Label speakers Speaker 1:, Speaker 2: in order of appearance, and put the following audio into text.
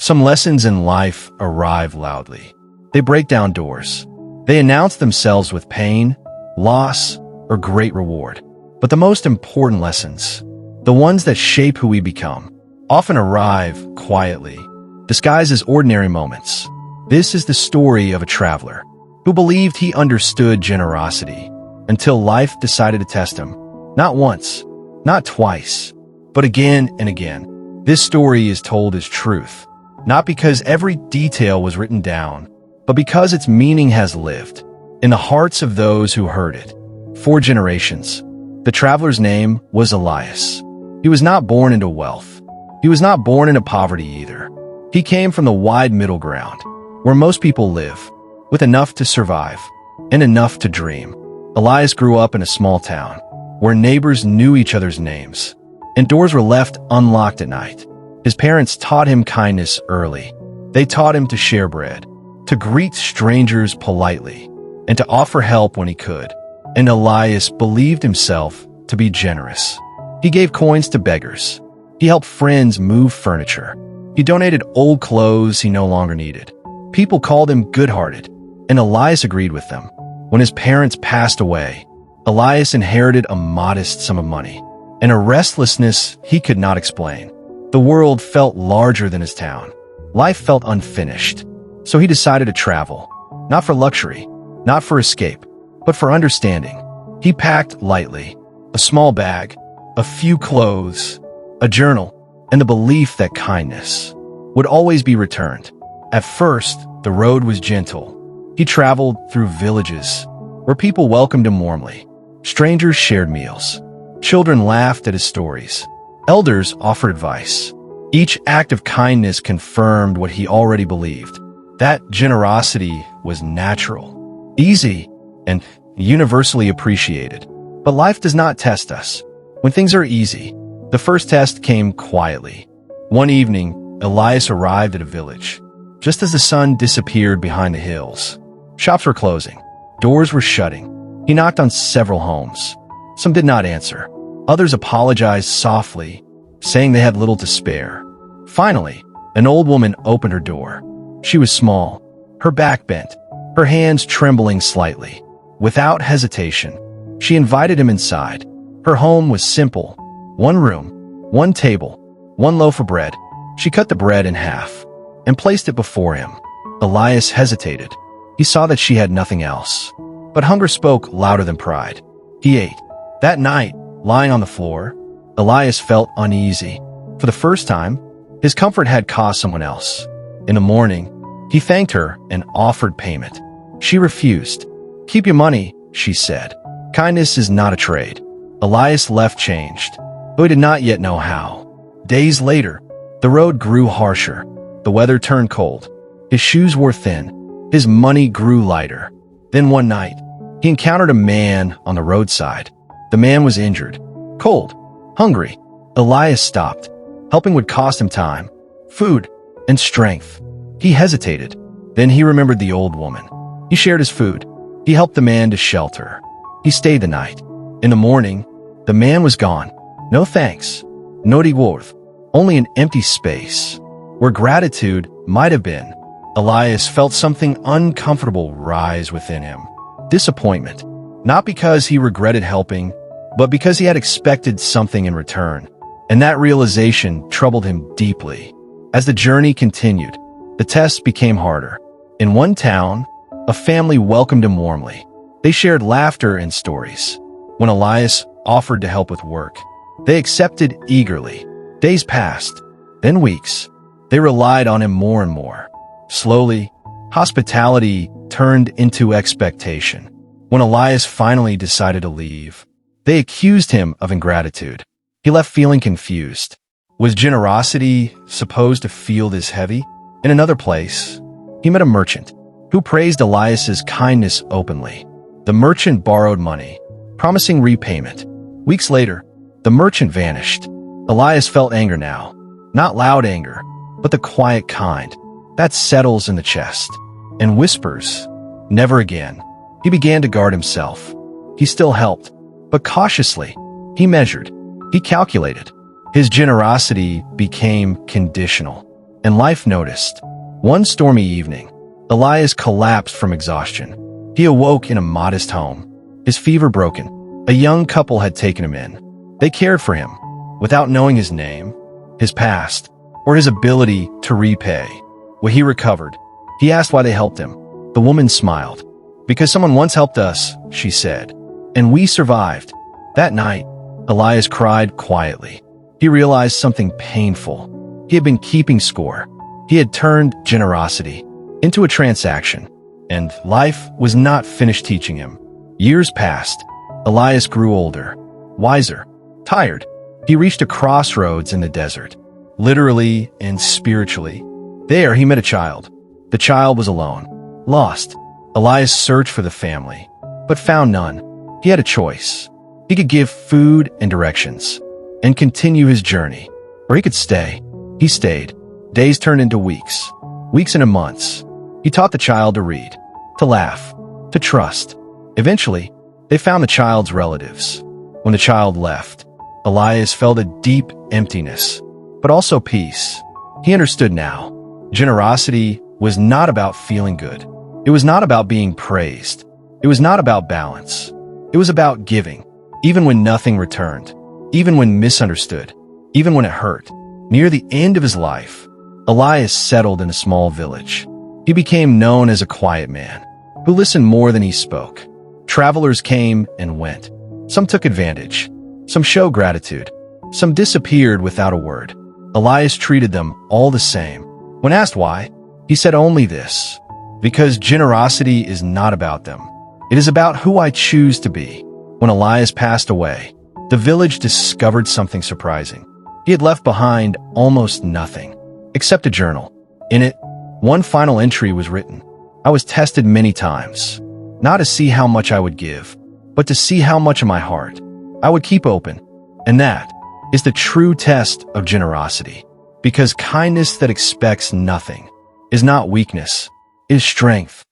Speaker 1: Some lessons in life arrive loudly. They break down doors. They announce themselves with pain, loss, or great reward. But the most important lessons, the ones that shape who we become, often arrive quietly, disguised as ordinary moments. This is the story of a traveler who believed he understood generosity until life decided to test him. Not once, not twice, but again and again. This story is told as truth, not because every detail was written down, but because its meaning has lived in the hearts of those who heard it. 4 generations. The traveler's name was Elias. He was not born into wealth. He was not born into poverty either. He came from the wide middle ground, where most people live, with enough to survive and enough to dream. Elias grew up in a small town, where neighbors knew each other's names, and doors were left unlocked at night. His parents taught him kindness early. They taught him to share bread, to greet strangers politely, and to offer help when he could. And Elias believed himself to be generous. He gave coins to beggars. He helped friends move furniture. He donated old clothes he no longer needed. People called him good-hearted, and Elias agreed with them. When his parents passed away, Elias inherited a modest sum of money and a restlessness he could not explain. The world felt larger than his town. Life felt unfinished. So he decided to travel, not for luxury, not for escape, but for understanding. He packed lightly, a small bag, a few clothes, a journal, and the belief that kindness would always be returned. At first, the road was gentle. He traveled through villages where people welcomed him warmly. Strangers shared meals. Children laughed at his stories. Elders offered advice. Each act of kindness confirmed what he already believed, that generosity was natural, easy, and universally appreciated. But life does not test us when things are easy. The first test came quietly. One evening, Elias arrived at a village, just as the sun disappeared behind the hills. Shops were closing. Doors were shutting. He knocked on several homes. Some did not answer. Others apologized softly, saying they had little to spare. Finally, an old woman opened her door. She was small, her back bent, her hands trembling slightly. Without hesitation, she invited him inside. Her home was simple. 1 room, 1 table, 1 loaf of bread. She cut the bread in half and placed it before him. Elias hesitated. He saw that she had nothing else. But hunger spoke louder than pride. He ate. That night, lying on the floor, Elias felt uneasy. For the first time, his comfort had cost someone else. In the morning, he thanked her and offered payment. She refused. "Keep your money," she said. "Kindness is not a trade." Elias left changed, though he did not yet know how. Days later, the road grew harsher. The weather turned cold. His shoes wore thin. His money grew lighter. Then one night, he encountered a man on the roadside. The man was injured, cold, hungry. Elias stopped. Helping would cost him time, food, and strength. He hesitated. Then he remembered the old woman. He shared his food. He helped the man to shelter. He stayed the night. In the morning, the man was gone. No thanks, no reward, only an empty space where gratitude might have been. Elias felt something uncomfortable rise within him. Disappointment, not because he regretted helping, but because he had expected something in return. And that realization troubled him deeply. As the journey continued, the tests became harder. In one town, a family welcomed him warmly. They shared laughter and stories. When Elias offered to help with work, they accepted eagerly. Days passed, then weeks. They relied on him more and more. Slowly, hospitality turned into expectation. When Elias finally decided to leave, they accused him of ingratitude. He left feeling confused. Was generosity supposed to feel this heavy? In another place, he met a merchant who praised Elias's kindness openly. The merchant borrowed money, promising repayment. Weeks later, the merchant vanished. Elias felt anger now. Not loud anger, but the quiet kind that settles in the chest and whispers, "Never again." He began to guard himself. He still helped, but cautiously. He measured. He calculated. His generosity became conditional. and life noticed. One stormy evening, Elias collapsed from exhaustion. He awoke in a modest home, his fever broken. A young couple had taken him in. They cared for him, without knowing his name, his past, or his ability to repay. When he recovered, he asked why they helped him. The woman smiled. "Because someone once helped us," she said, "and we survived." That night, Elias cried quietly. He realized something painful. He had been keeping score. He had turned generosity into a transaction, and life was not finished teaching him. Years passed. Elias grew older, wiser, tired. He reached a crossroads in the desert, literally and spiritually. There he met a child. The child was alone, lost. Elias searched for the family, but found none. He had a choice. He could give food and directions, and continue his journey, or he could stay. He stayed. Days turned into weeks, weeks into months. He taught the child to read, to laugh, to trust. Eventually, they found the child's relatives. When the child left, Elias felt a deep emptiness, but also peace. He understood now. Generosity was not about feeling good. It was not about being praised. It was not about balance. It was about giving, even when nothing returned, even when misunderstood, even when it hurt. Near the end of his life, Elias settled in a small village. He became known as a quiet man who listened more than he spoke. Travelers came and went. Some took advantage. Some showed gratitude. Some disappeared without a word. Elias treated them all the same. When asked why, he said only this: "Because generosity is not about them. It is about who I choose to be." When Elias passed away, the village discovered something surprising. He had left behind almost nothing, except a journal. In it, one final entry was written: "I was tested many times, not to see how much I would give, but to see how much of my heart I would keep open." And that is the true test of generosity, because kindness that expects nothing is not weakness, it is strength.